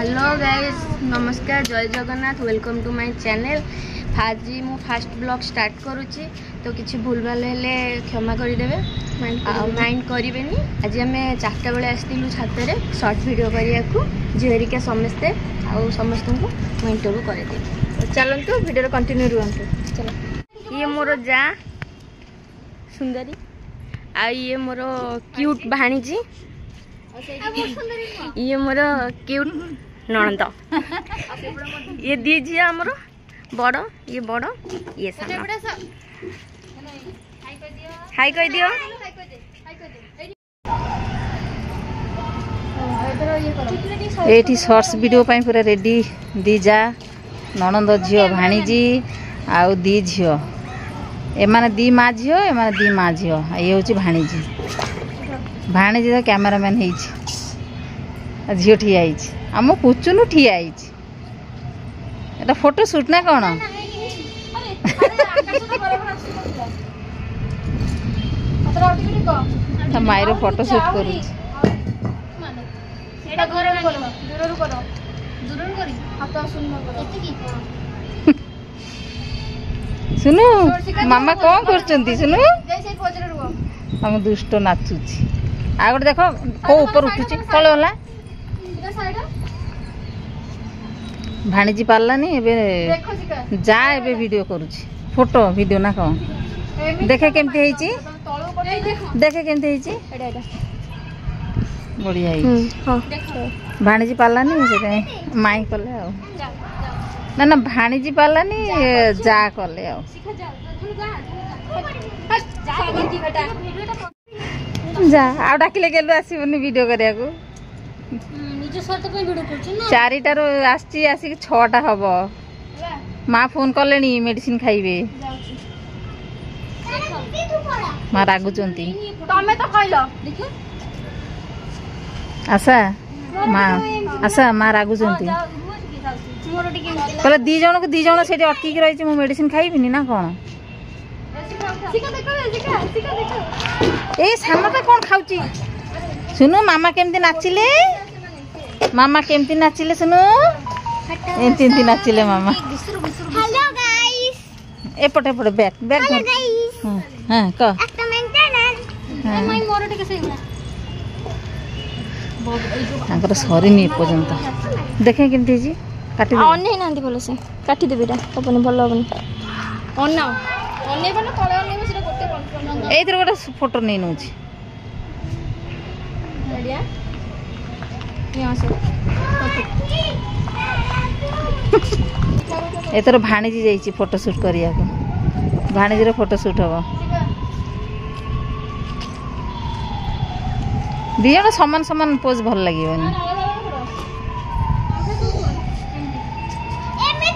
Hello guys, नमस्कार, जय Jagannath, welcome to my channel. आज मु फास्ट ब्लॉग स्टार्ट करुच्ची, तो किसी भूल भाल हेले क्षमा करदेवे, माइंड करेनि। आज आम 4टा बेले आसलु छात सर्ट वीडियो करने को झीरिका समस्ते समस्त को इंटरव्यू करदे। चलतु वीडियो कंटिन्यू रुहतु। चलो, ये मोर जा सुंदरी, ये मोर क्यूट भाणीजी, ये मोर क्यूट नणंद, ये दी झी आमर बड़, ये बड़, ये सान। हाय कह दियो। एठी शॉर्ट्स वीडियो पाई पूरा रेडी। दी जा नणंद झियो भाणीजी आउ दी झियो, एमाने दी माँ झियो, एमाने दी माँ झियो। ये हूँ भाणीजी। भाणीजी तो कैमरामैन है, झील ठिया आम कुचुनु ठिया। एटा फोटो शूट ना कौन? मायर फोटो शूट कर। सुनु मामा कौन कर सुनु? हम दुष्ट नाचुची। आ गोटे देख को ऊपर उठुची तले होला। भाणीजी पारलानी एबे जा एबे वीडियो करूची, फोटो वीडियो ना कौन? देखे केमती हेची, देखे केमती हेची, बढ़िया हेची। भाणीजी पारलानी से माई कले आ ना ना, भाणीजी पारलानी जा कले आ। जा आ डाकिले गेलु आसीबनी वीडियो करिया को। चारिटार आसी आसिक 6टा हम। माँ फोन कले मेडिसिन खाइबे। माँ रागुचंती। आशा माँ, आशा माँ रागुचंती। कहले दी जण से अटकी रही, मु मेडिसिन खाइबिनी ना कौन? ए सानटा कौन खाऊची? सुनु मामा केमती नाचिले, मामा केमती नाचिले सुनु, एमती एमती नाचिले मामा। हेलो गाइस, एपटे एपटे बैक बैक हेलो गाइस। हां क একটা মেন্টেনেন্স মাই মোরটি কেসে होला तांकर सरीनी पर्यंत। देखे केमती जी काटी दे। अनै नांदी बोले से काटी देबे ता तपने भलो हबनी। अना अनै बन तळे अनै बसिरा गोटे कंट्रोल एइथर गोटे फोटो नै नउची। रेडिया यहां से एतर भाणीजी जाइची फोटो शूट करिया को। भाणीजी रे फोटो शूट हबो। दियण समान समान पोज भल लागियोनी।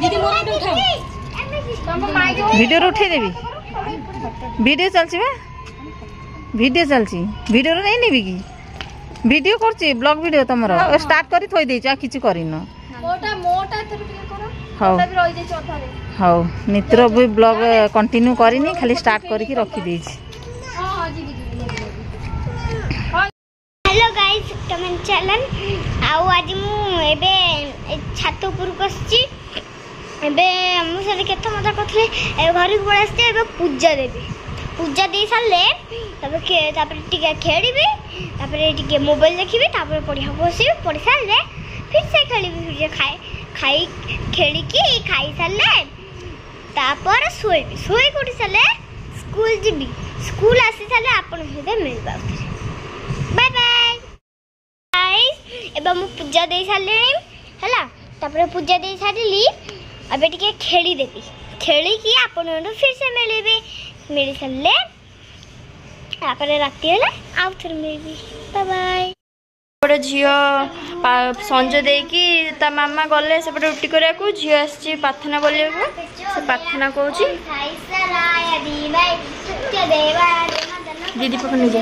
दीदी मोर उठाओ, तम माई जो वीडियो रे उठे देबी। वीडियो चलची बे, वीडियो चलची। वीडियो रे नै नेबी की? वीडियो करची, ब्लॉग वीडियो तमरो स्टार्ट करी थोई देची, आ किछि करिनो। मोटा मोटा तर के करो। हां मोटा भी रहि जे चौथारे। हां मित्र भी ब्लॉग कंटिन्यू करिनी, खाली स्टार्ट करी की रखी देची। हां हां जी जी। हेलो गाइस, कमेंट चैनल आउ आज मु एबे छात ऊपर बसची। एबे मु से केते मजा करथले। ए घर को बळास्ते एबे पूजा देबी। पूजा दे साले तापर टिके खेलीबी, तापर टिके मोबाइल देखिबी, तापर पढ़िया बसिबी। पढ़ी साले फिर से खेलीबी, फिर खाई खेली की खाई साले तापर सोईबी। सोई कोठी साले स्कूल जीबी। स्कूल आसी साले आपन हेदे मिलबा। Bye bye guys. एबे मु पूजा दे साले हला, तापर पूजा दे साली अबे टिके खेली देबी। खेली की आपन फिर से मिलबे। मेरी साले तापर राती हला आउ फिर मिलबी। Bye bye. बड़े झियो संजय देकी ता मामा गले से बड़े रुटी करिया को। झियो आसी प्रार्थना बोलिया को, से प्रार्थना कहूची। दीदी पकड़ जा।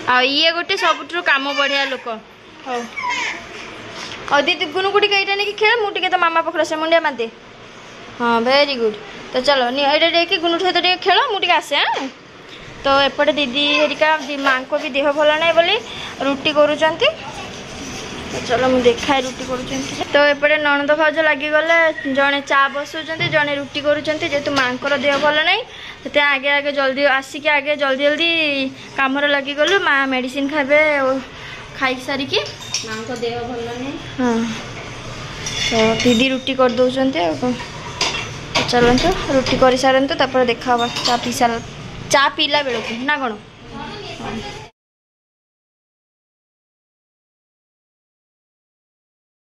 आ ये गोटे सबुठु काम बढ़िया लोक। हो और दीदी गुनु गुटी कईटा नहीं खेल, मु टिके तो मामा पकड़ से मुंडिया मारदे। हाँ वेरी गुड। तो चलो नी एटा देकी गुनु सहित टिके खेल, मु टिके आसे। हां तो एपटे दीदी हेरिका माँ को भी देह भल ना बोली रुटी करुँच तो चलो मुझे देखाए रुटी करुँच तो एपटे ननद भाउज लगिगले जड़े चा बसुँच जड़े रुटी करुँच जेहेतु माँ देह भल ना तो आगे आगे जल्दी आसिक आगे जल्दी जल्दी कम लगिगलु माँ मेडिसिन खाबे खाई सारिकी माँ को देह भल नहीं हाँ तो दीदी रुटी कर दौरान तो चलते रुटी कर सारतु तापर देखा चा पीला बेलू ना कौन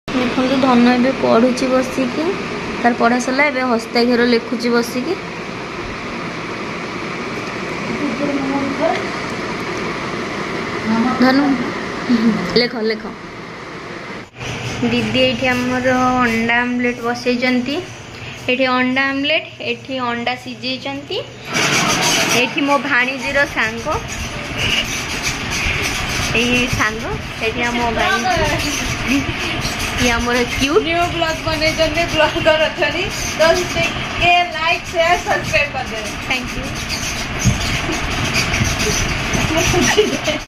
देखो धन ए पढ़ुची बसिकी तार पढ़ा सरला ए हस्ताक्षर लिखुची बसिकी धनु लेख लेख दीदी ये आमर अंडा आमलेट बसई ये अंडा आमलेट ये अंडा सिझे ये मो भाणीजीर सांग ये मो भाई ये आमर क्यूट न्यू ब्लॉग बने ब्लॉगर अथनी तो लाइक शेयर सब्सक्राइब कर दे थैंक यू